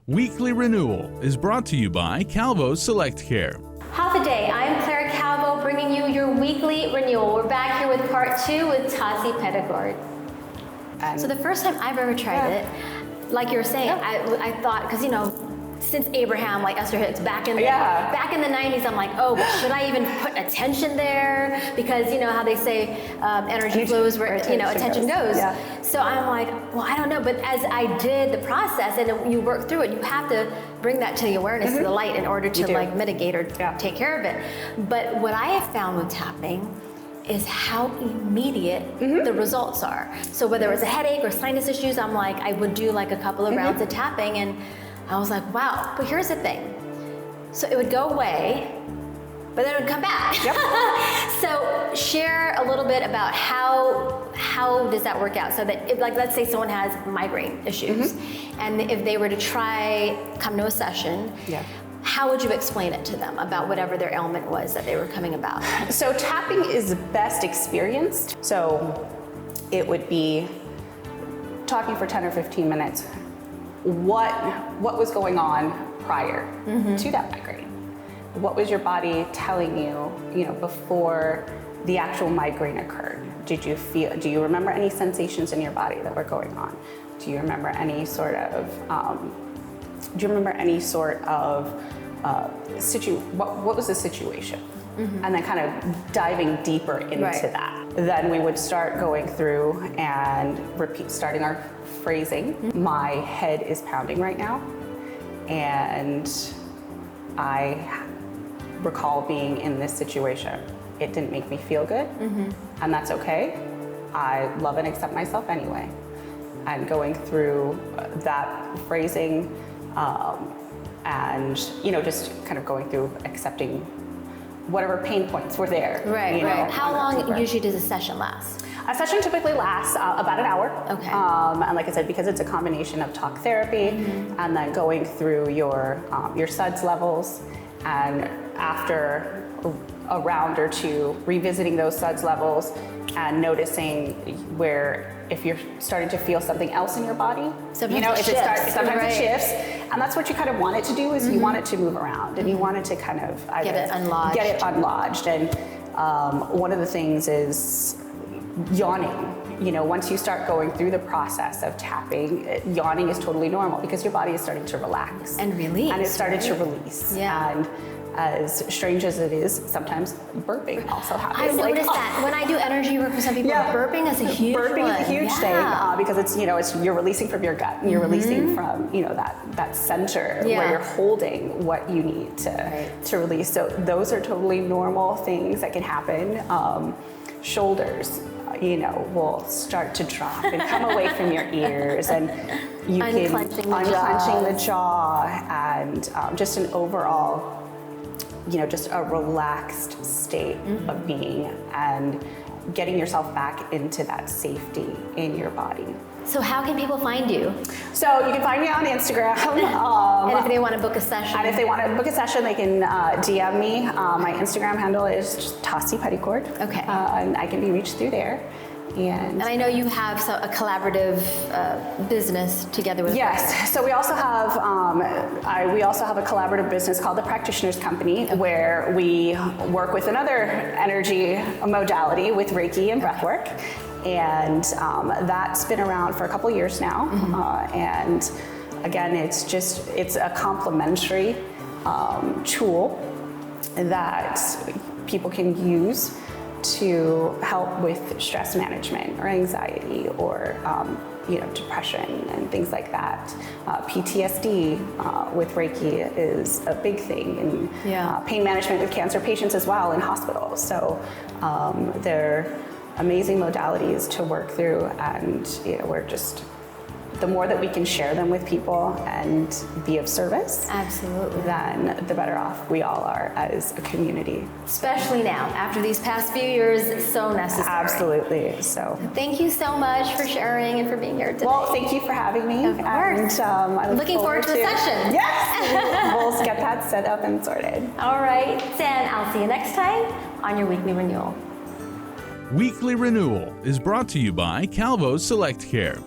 Weekly Renewal is brought to you by Calvo Select Care. How's the day? I'm Claire Calvo, bringing you your weekly renewal. We're back here with part 2 with Tasi Pedicord. So the first time I've ever tried it, like you were saying, I thought, because since Abraham, like Esther Hicks, back in the 90s, I'm like, oh, but should I even put attention there? Because you know how they say energy flows where attention goes. Yeah. So I'm like, well, I don't know. But as I did the process and you work through it, you have to bring that to the awareness, to the light, in order to like mitigate or take care of it. But what I have found with tapping is how immediate the results are. So whether it's a headache or sinus issues, I'm like, I would do like a couple of rounds of tapping, and I was like, wow. But here's the thing. So it would go away, but then it would come back. Yep. So share a little bit about how does that work out? So that if, like, let's say someone has migraine issues, and if they were to come to a session, how would you explain it to them about whatever their ailment was that they were coming about? So tapping is best experienced. So it would be talking for 10 or 15 minutes. What was going on prior to that migraine? What was your body telling you, before the actual migraine occurred? Do you remember any sensations in your body that were going on? Do you remember any sort of, what was the situation? And then kind of diving deeper into that. Then we would start going through and starting our phrasing. My head is pounding right now, and I recall being in this situation. It didn't make me feel good, and that's okay. I love and accept myself anyway. And going through that phrasing, and just kind of going through accepting whatever pain points were there. Right. How long usually does a session last? A session typically lasts about an hour. Okay. And like I said, because it's a combination of talk therapy and then going through your SUDS levels, and after a round or two, revisiting those SUDS levels and noticing where, if you're starting to feel something else in your body, sometimes it shifts, and that's what you kind of want it to do, is you want it to move around, and you want it to kind of get it unlodged. And one of the things is yawning. Once you start going through the process of tapping, yawning is totally normal because your body is starting to relax and release, and it started to release. And as strange as it is, sometimes burping also happens. I've noticed that when I do energy work with some people, burping is a huge Burping is a huge thing because it's you're releasing from your gut, and you're releasing from that center where you're holding what you need to release. So those are totally normal things that can happen. Shoulders, will start to drop and come away from your ears, and you can unclenching the jaw, and just an overall, just a relaxed state of being, and getting yourself back into that safety in your body. So how can people find you? So you can find me on Instagram. And if they want to book a session? And if they want to book a session, they can DM me. My Instagram handle is just Tasi Pedicord. Okay. And I can be reached through there. And I know you have a collaborative business together with. Yes. So we also have a collaborative business called the Practitioners Company, where we work with another energy modality with Reiki and breathwork. And that's been around for a couple years now. And again, it's a complementary tool that people can use to help with stress management or anxiety or depression and things like that. PTSD with Reiki is a big thing, and pain management with cancer patients as well in hospitals. So they're amazing modalities to work through, and the more that we can share them with people and be of service, then the better off we all are as a community. Especially now, after these past few years, it's so necessary. Absolutely. So thank you so much for sharing and for being here today. Well, thank you for having me. Of course. And I'm looking forward to the session. Yes. We'll get that set up and sorted. All right. And I'll see you next time on your Weekly Renewal. Weekly Renewal is brought to you by Calvo Select Care.